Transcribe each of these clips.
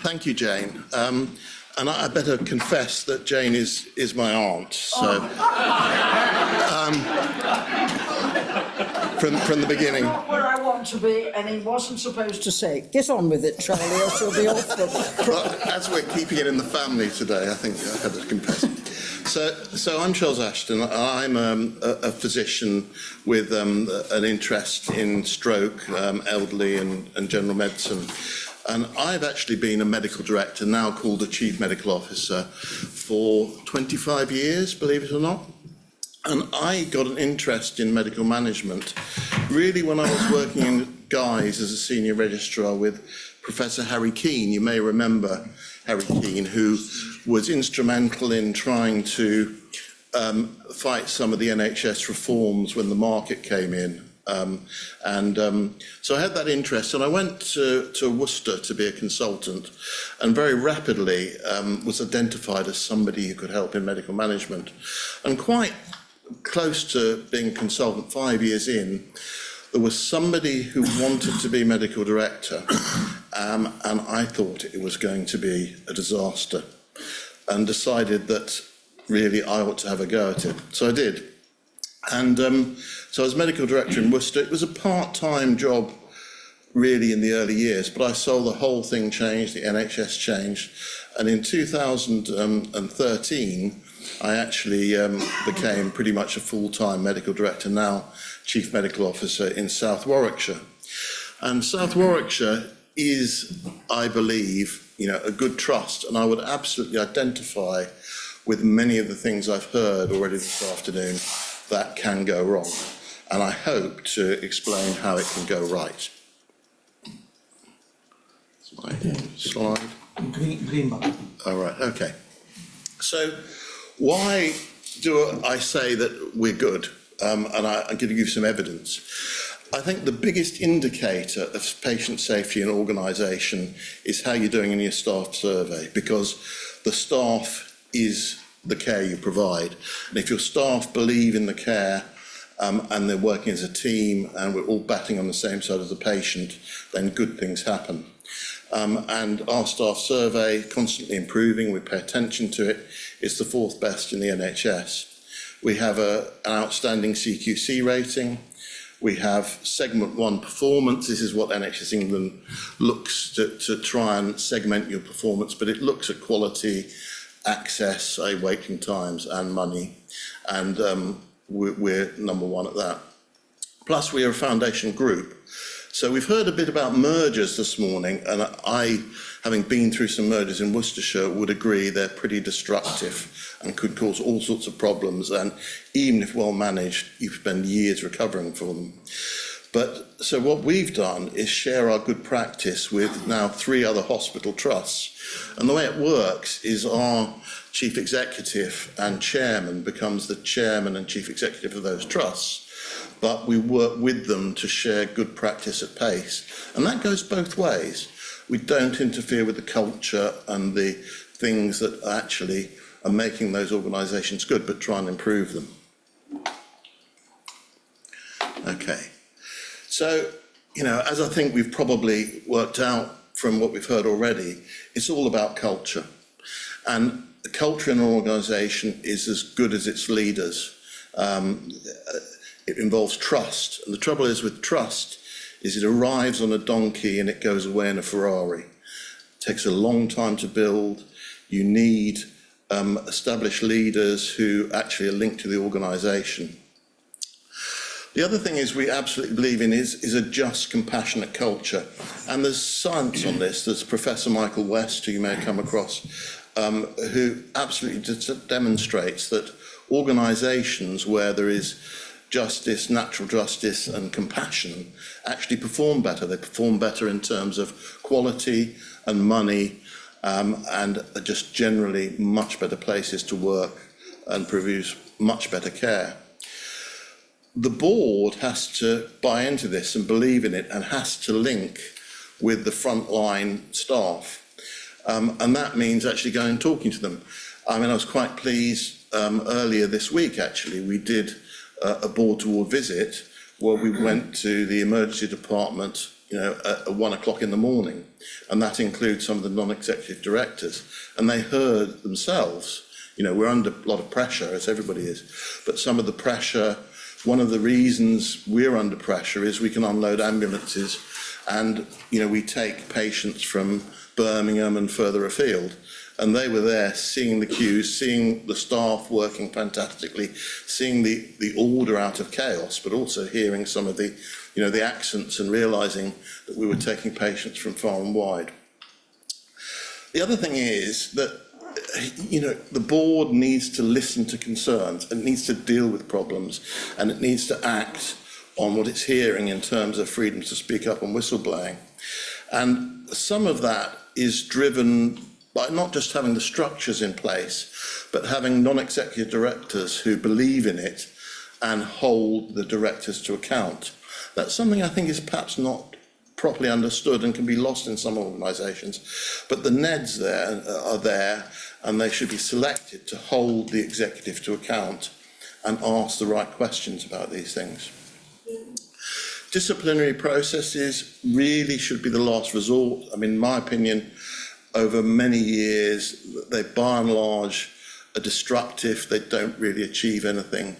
Thank you, Jane. And I better confess that Jane is my aunt. So, from the beginning. Not where I want to be, and he wasn't supposed to say, "Get on with it, Charlie, or she'll be off the..." Well, as we're keeping it in the family today, I think I have to confess. So I'm Charles Ashton. I'm a physician with an interest in stroke, elderly and general medicine. And I've actually been a medical director, now called a chief medical officer, for 25 years, believe it or not. And I got an interest in medical management really when I was working in Guy's as a senior registrar with Professor Harry Keane. You may remember Harry Keane, who was instrumental in trying to fight some of the NHS reforms when the market came in. So I had that interest, and I went to Worcester to be a consultant, and very rapidly was identified as somebody who could help in medical management. And quite close to being a consultant, 5 years in, there was somebody who wanted to be medical director, and I thought it was going to be a disaster, and decided that really I ought to have a go at it. So I did. And so I was medical director in Worcester. It was a part-time job really in the early years, but I saw the whole thing change, the NHS changed. And in 2013, I actually became pretty much a full-time medical director, now chief medical officer in South Warwickshire. And South Warwickshire is, I believe, a good trust, and I would absolutely identify with many of the things I've heard already this afternoon that can go wrong, and I hope to explain how it can go right. Slide. Green button. All right, okay. So why do I say that we're good? And I'm going to give you some evidence. I think the biggest indicator of patient safety in an organisation is how you're doing in your staff survey, because the staff is the care you provide. And if your staff believe in the care and they're working as a team and we're all batting on the same side as the patient, then good things happen. And our staff survey, constantly improving, we pay attention to it. It's the 4th best in the NHS. We have an outstanding CQC rating. We have segment 1 performance. This is what NHS England looks to try and segment your performance, but it looks at quality, access, waiting times and money, and we're number 1 at that. Plus we are a foundation group. So we've heard a bit about mergers this morning, and I, having been through some mergers in Worcestershire, would agree they're pretty destructive and could cause all sorts of problems, and even if well managed, you spend years recovering from them. But so what we've done is share our good practice with now 3 other hospital trusts. And the way it works is our chief executive and chairman becomes the chairman and chief executive of those trusts. But we work with them to share good practice at pace. And that goes both ways. We don't interfere with the culture and the things that actually are making those organisations good, but try and improve them. Okay. So, as I think we've probably worked out from what we've heard already, it's all about culture. And the culture in an organisation is as good as its leaders. It involves trust. And the trouble is with trust is it arrives on a donkey and it goes away in a Ferrari. It takes a long time to build. You need established leaders who actually are linked to the organisation. The other thing is we absolutely believe in is a just, compassionate culture. And there's science on this. There's Professor Michael West, who you may have come across, who absolutely demonstrates that organisations where there is justice, natural justice and compassion actually perform better. They perform better in terms of quality and money, and are just generally much better places to work and produce much better care. The board has to buy into this and believe in it, and has to link with the frontline staff. And that means actually going and talking to them. I mean, I was quite pleased earlier this week, actually, we did a board-to-ward visit where we went to the emergency department at 1 o'clock in the morning, and that includes some of the non-executive directors, and they heard themselves, we're under a lot of pressure, as everybody is, but some of the pressure, one of the reasons we're under pressure is we can unload ambulances, and, we take patients from Birmingham and further afield, and they were there seeing the queues, seeing the staff working fantastically, seeing the order out of chaos, but also hearing some of the accents and realising that we were taking patients from far and wide. The other thing is that, the board needs to listen to concerns, it needs to deal with problems, and it needs to act on what it's hearing in terms of freedom to speak up and whistleblowing. And some of that is driven by not just having the structures in place, but having non-executive directors who believe in it and hold the directors to account. That's something I think is perhaps not properly understood and can be lost in some organisations. But the NEDs there are there, and they should be selected to hold the executive to account and ask the right questions about these things. Disciplinary processes really should be the last resort. I mean, in my opinion, over many years, they by and large are destructive, they don't really achieve anything.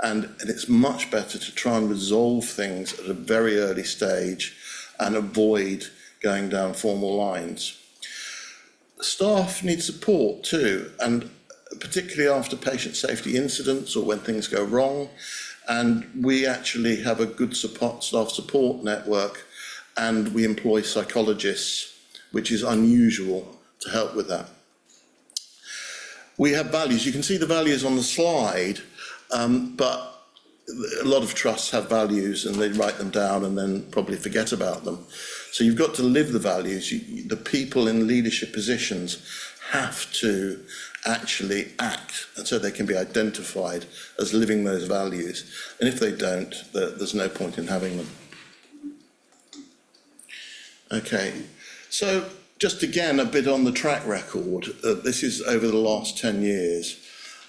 And it's much better to try and resolve things at a very early stage and avoid going down formal lines. Staff need support too, and particularly after patient safety incidents or when things go wrong. And we actually have a good staff support network, and we employ psychologists, which is unusual, to help with that. We have values. You can see the values on the slide, but a lot of trusts have values and they write them down and then probably forget about them. So you've got to live the values. The people in leadership positions have to actually act, and so they can be identified as living those values. And if they don't, there's no point in having them. Okay, so just again a bit on the track record. This is over the last 10 years.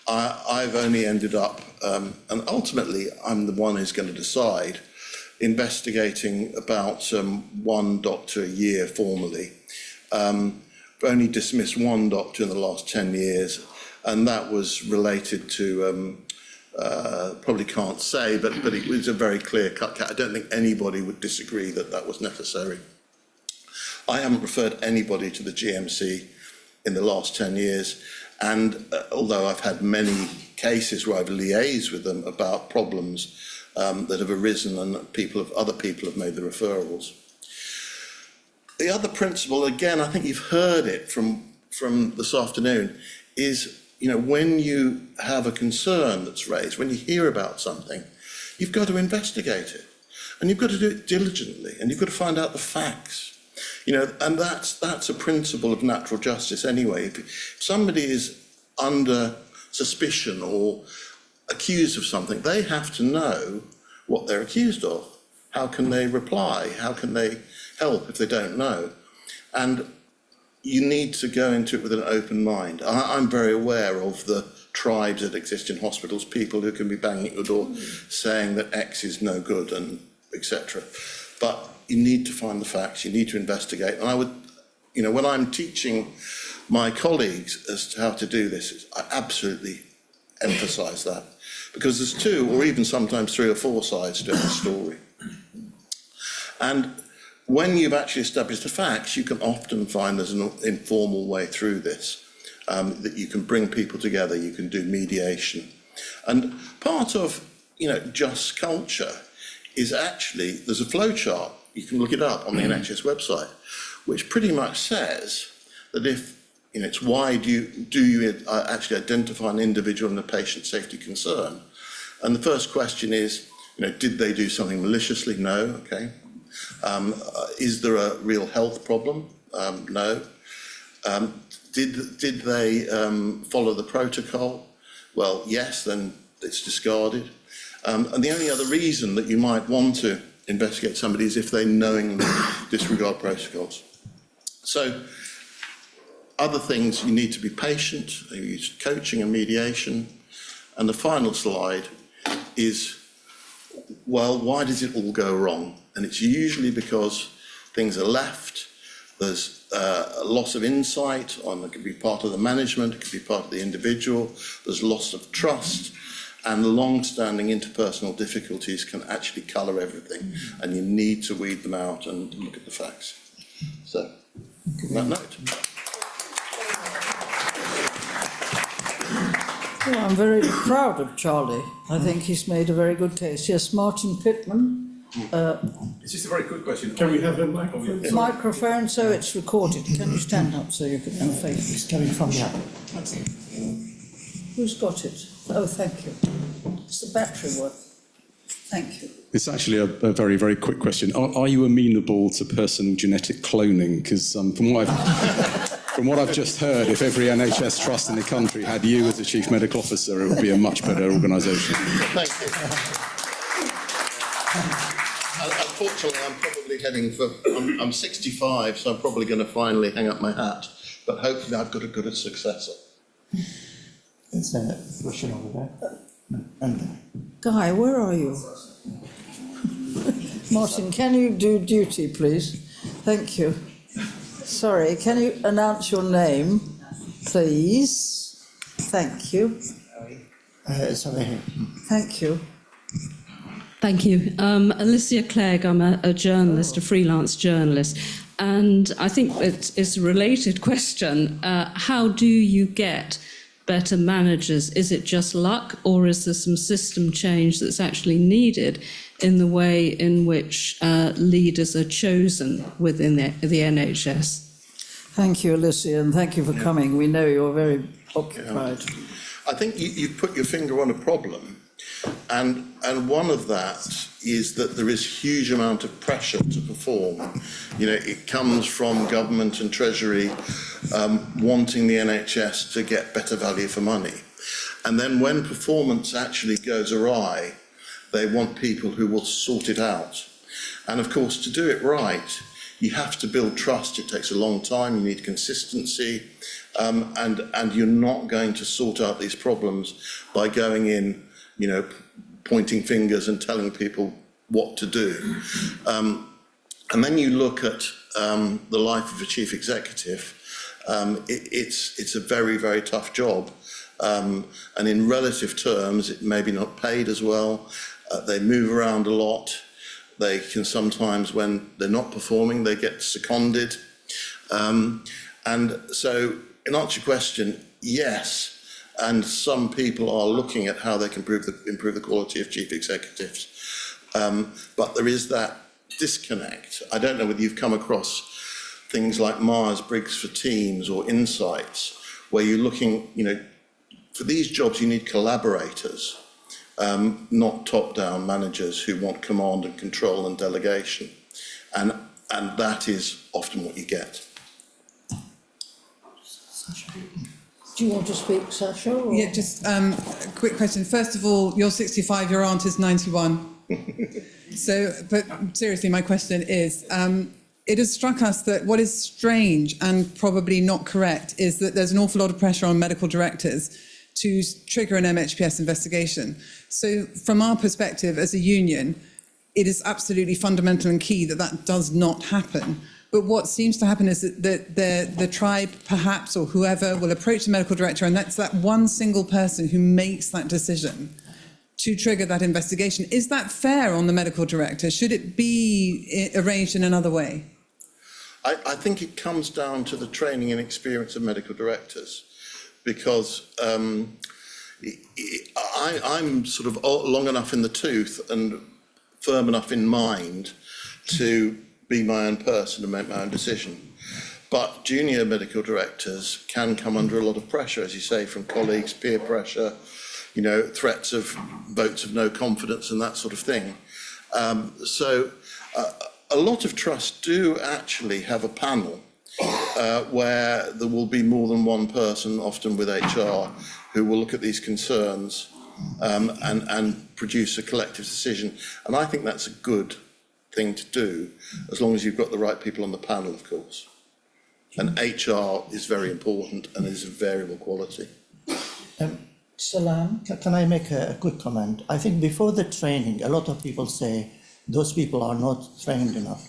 I've only ended up, and ultimately I'm the one who's going to decide, investigating about one doctor a year formally. I've only dismissed one doctor in the last 10 years, and that was related to, probably can't say, but it was a very clear-cut cut. I don't think anybody would disagree that that was necessary. I haven't referred anybody to the GMC in the last 10 years, and although I've had many cases where I've liaised with them about problems that have arisen, and other people have made the referrals. The other principle, again, I think you've heard it from this afternoon, is, when you have a concern that's raised, when you hear about something, you've got to investigate it, and you've got to do it diligently, and you've got to find out the facts. And that's a principle of natural justice anyway. If somebody is under suspicion or accused of something, they have to know what they're accused of. How can they reply? How can they help if they don't know? And you need to go into it with an open mind. I'm very aware of the tribes that exist in hospitals, people who can be banging at your door saying that X is no good and etc. But you need to find the facts, you need to investigate. And I would, when I'm teaching my colleagues as to how to do this, I absolutely emphasise that. Because there's two, or even sometimes 3 or 4 sides to every story. And when you've actually established the facts, you can often find there's an informal way through this, that you can bring people together, you can do mediation. And part of, just culture is actually, there's a flow chart, you can look it up on the NHS website, which pretty much says that if, it's why do you actually identify an individual and a patient safety concern? And the first question is, did they do something maliciously? No, okay. Is there a real health problem? No. Did they follow the protocol? Well, yes, then it's discarded. And the only other reason that you might want to investigate somebody is if they knowingly disregard protocols. So, other things, you need to be patient, you use coaching and mediation. And the final slide is, well, why does it all go wrong? And it's usually because things are left. There's a loss of insight it could be part of the management, it could be part of the individual. There's loss of trust, and long-standing interpersonal difficulties can actually colour everything, and you need to weed them out and look at the facts. So, on that note. Well, I'm very proud of Charlie. I think he's made a very good case. Yes, Martin Pittman. It's just a very quick question. Can we have a microphone? Microphone, so it's recorded. Can you stand up so you can face? It's coming from the other. Who's got it? Oh, thank you. It's the battery one. Thank you. It's actually a very, very quick question. Are you amenable to personal genetic cloning? Because from what I've just heard, if every NHS trust in the country had you as a chief medical officer, it would be a much better organisation. Thank you. Unfortunately, I'm probably heading for, I'm 65, so I'm probably going to finally hang up my hat. But hopefully I've got a good successor. There's a question over there. And Guy, where are you? Martin, can you do duty, please? Thank you. Sorry, can you announce your name, please? Thank you. sorry. Thank you. Thank you. Alicia Clegg, I'm a journalist, a freelance journalist, and I think it's a related question. How do you get better managers? Is it just luck, or is there some system change that's actually needed in the way in which leaders are chosen within the NHS? Thank you, Alicia, and thank you for coming. We know you're very occupied. I think you've put your finger on a problem, and one of that is that there is huge amount of pressure to perform. You know, it comes from government and Treasury wanting the NHS to get better value for money. And then when performance actually goes awry, they want people who will sort it out. And of course, to do it right, you have to build trust. It takes a long time. You need consistency. And you're not going to sort out these problems by going in, you know, pointing fingers and telling people what to do. And then you look at the life of a chief executive. It's a very, very tough job. And in relative terms, it may be not paid as well. They move around a lot. They can sometimes, when they're not performing, they get seconded. And so, in answer to your question, yes. And some people are looking at how they can improve the quality of chief executives. But there is that disconnect. I don't know whether you've come across things like Myers-Briggs for Teams or Insights, where you're looking, you know, for these jobs you need collaborators, not top-down managers who want command and control and delegation. And that is often what you get. Do you want to speak, Sasha? Or? Yeah, just a quick question. First of all, you're 65, your aunt is 91. So, but seriously, my question is, it has struck us that what is strange and probably not correct is that there's an awful lot of pressure on medical directors to trigger an MHPS investigation. So from our perspective as a union, it is absolutely fundamental and key that that does not happen. But what seems to happen is that the tribe, perhaps, or whoever, will approach the medical director, and that's that one single person who makes that decision to trigger that investigation. Is that fair on the medical director? Should it be arranged in another way? I think it comes down to the training and experience of medical directors, because I'm sort of long enough in the tooth and firm enough in mind to be my own person and make my own decision. But junior medical directors can come under a lot of pressure, as you say, from colleagues, peer pressure, you know, threats of votes of no confidence and that sort of thing. So a lot of trusts do actually have a panel where there will be more than one person, often with HR, who will look at these concerns and produce a collective decision. And I think that's a good thing to do, as long as you've got the right people on the panel, of course. And HR is very important and is of variable quality. Salam? Can I make a quick comment? I think before the training, a lot of people say those people are not trained enough.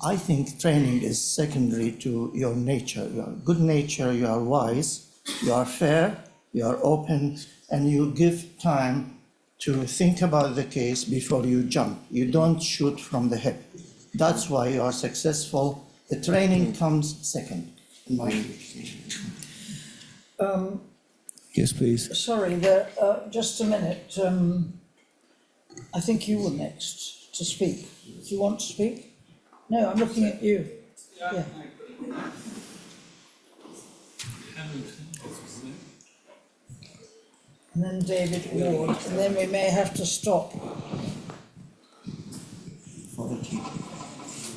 I think training is secondary to your nature. You are good nature, you are wise, you are fair, you are open, and you give time to think about the case before you jump. You don't shoot from the hip. That's why you are successful. The training comes second, in my view. Yes, please. Sorry, just a minute. I think you were next to speak. Do you want to speak? No, I'm looking at you. Yeah. And then David Ward, and then we may have to stop.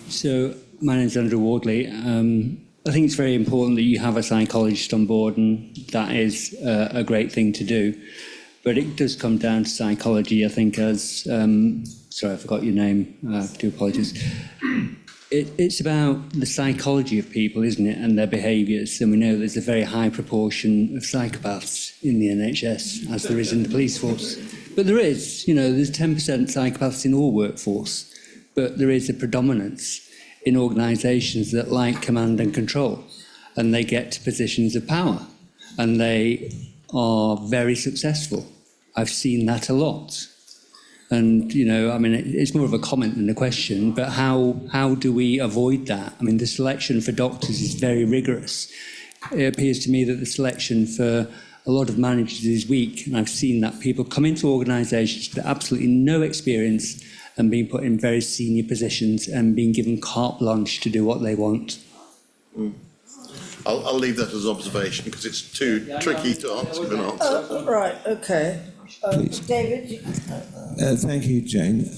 So, my name's Andrew Wardley. I think it's very important that you have a psychologist on board, and that is a great thing to do. But it does come down to psychology, I think, as... sorry, I forgot your name. I do apologise. It's about the psychology of people, isn't it, and their behaviours. And we know there's a very high proportion of psychopaths in the NHS, as there is in the police force. But there is, there's 10% psychopaths in all workforce. But there is a predominance in organisations that like command and control, and they get to positions of power, and they are very successful. I've seen that a lot. And, it's more of a comment than a question, but how do we avoid that? I mean, the selection for doctors is very rigorous. It appears to me that the selection for a lot of managers is weak, and I've seen that people come into organisations with absolutely no experience and being put in very senior positions and being given carte blanche to do what they want. I'll leave that as observation because it's too tricky to answer. Right, okay. David? Thank you, Jane.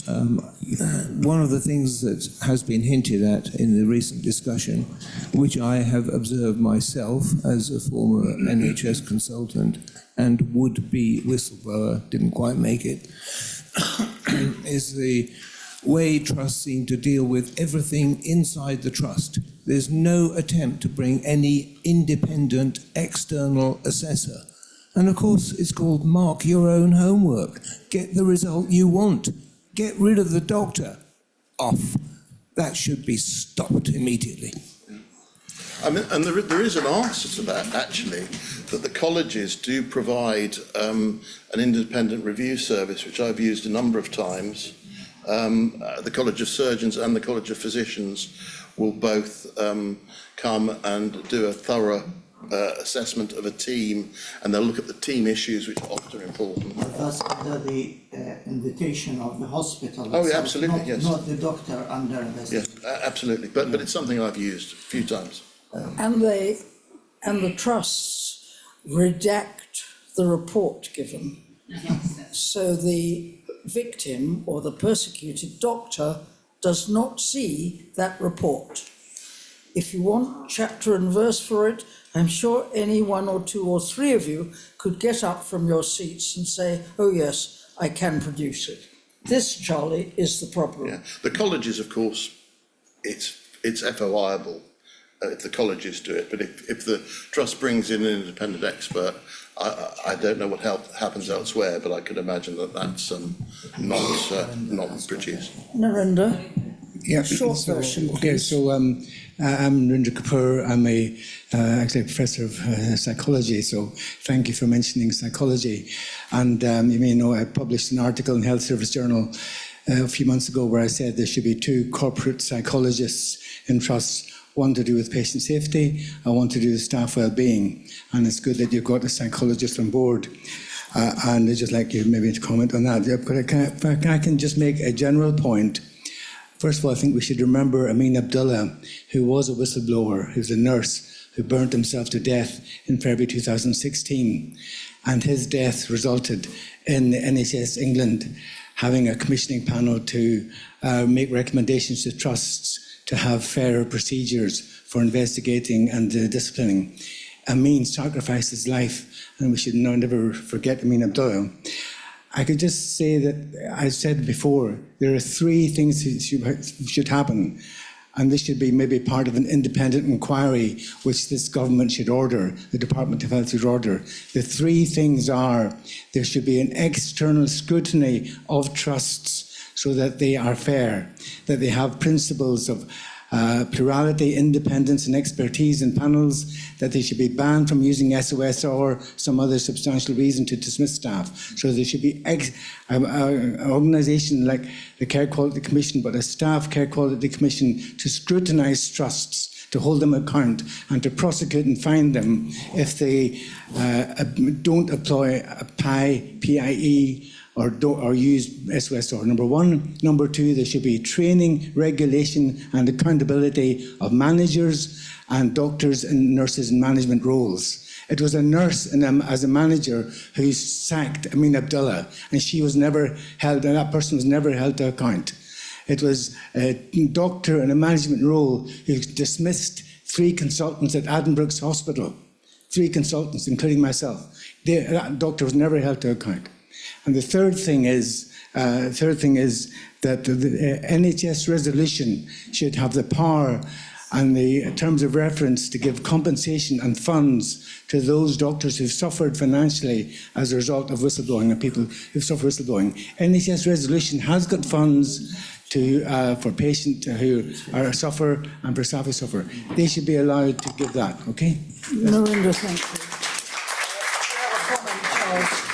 One of the things that has been hinted at in the recent discussion, which I have observed myself as a former NHS consultant and would-be whistleblower, didn't quite make it, is the way trusts seem to deal with everything inside the trust. There's no attempt to bring any independent external assessor. And of course, it's called mark your own homework. Get the result you want. Get rid of the doctor. Off. That should be stopped immediately. And there is an answer to that, actually, that the colleges do provide an independent review service, which I've used a number of times. The College of Surgeons and the College of Physicians will both come and do a thorough assessment of a team, and they'll look at the team issues, which are often important. That's under the invitation of the hospital. Oh, yeah, itself, absolutely, yes. Not the doctor under investigation. Yes, absolutely. But it's something I've used a few times. And the trusts redact the report given. So the victim or the persecuted doctor does not see that report. If you want chapter and verse for it, I'm sure any one or two or three of you could get up from your seats and say, oh yes, I can produce it. This, Charlie, is the problem. Yeah. The colleges, of course, it's FOIable if the colleges do it, but if the trust brings in an independent expert, I don't know what happens elsewhere, but I could imagine that that's not produced. Narendra? Yeah, Short version, okay, please. so I'm Narendra Kapoor. I'm actually a professor of psychology, so thank you for mentioning psychology. And you may know I published an article in Health Service Journal a few months ago where I said there should be 2 corporate psychologists in trusts, one to do with patient safety and one to do with staff well-being. And it's good that you've got a psychologist on board. And I'd just like you maybe to comment on that. But I can just make a general point. First of all, I think we should remember Amin Abdullah, who was a whistleblower, who was a nurse, who burnt himself to death in February 2016. And his death resulted in the NHS England having a commissioning panel to make recommendations to trusts to have fairer procedures for investigating and disciplining. Amin sacrificed his life, and we should never forget Amin Abdullah. I could just say that, I said before, there are 3 things that should happen, and this should be maybe part of an independent inquiry which this government should order, the Department of Health should order. The 3 things are, there should be an external scrutiny of trusts so that they are fair, that they have principles of plurality, independence and expertise in panels, that they should be banned from using SOS or some other substantial reason to dismiss staff. So there should be an organisation like the Care Quality Commission, but a staff Care Quality Commission to scrutinise trusts, to hold them account and to prosecute and fine them if they don't employ a PIE or use SOSR, number one. Number two, there should be training, regulation and accountability of managers and doctors and nurses in management roles. It was a nurse as a manager who sacked Amin Abdullah, and she was never held, and that person was never held to account. It was a doctor in a management role who dismissed 3 consultants at Addenbrooke's Hospital. 3 consultants, including myself. That doctor was never held to account. And the third thing is that the NHS resolution should have the power and the terms of reference to give compensation and funds to those doctors who've suffered financially as a result of whistleblowing and people who've suffered whistleblowing. NHS resolution has got funds for patients who suffer and for staff who suffer. They should be allowed to give that, okay? Narendra, thank you. Charles.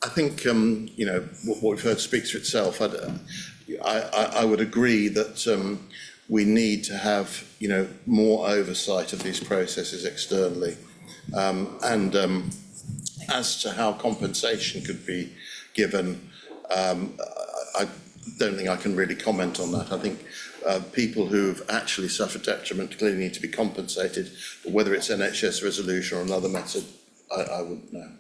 I think, what we've heard speaks for itself. I would agree that we need to have, more oversight of these processes externally. As to how compensation could be given, I don't think I can really comment on that. I think people who've actually suffered detriment clearly need to be compensated, but whether it's NHS resolution or another method, I wouldn't know.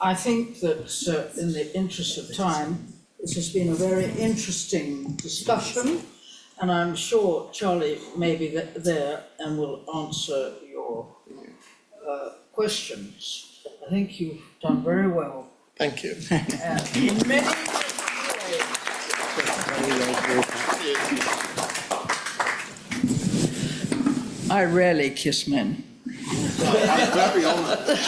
I think that in the interest of time, this has been a very interesting discussion, and I'm sure Charlie may be there and will answer your questions. I think you've done very well. Thank you. In many ways. I rarely kiss men. I'm very honoured.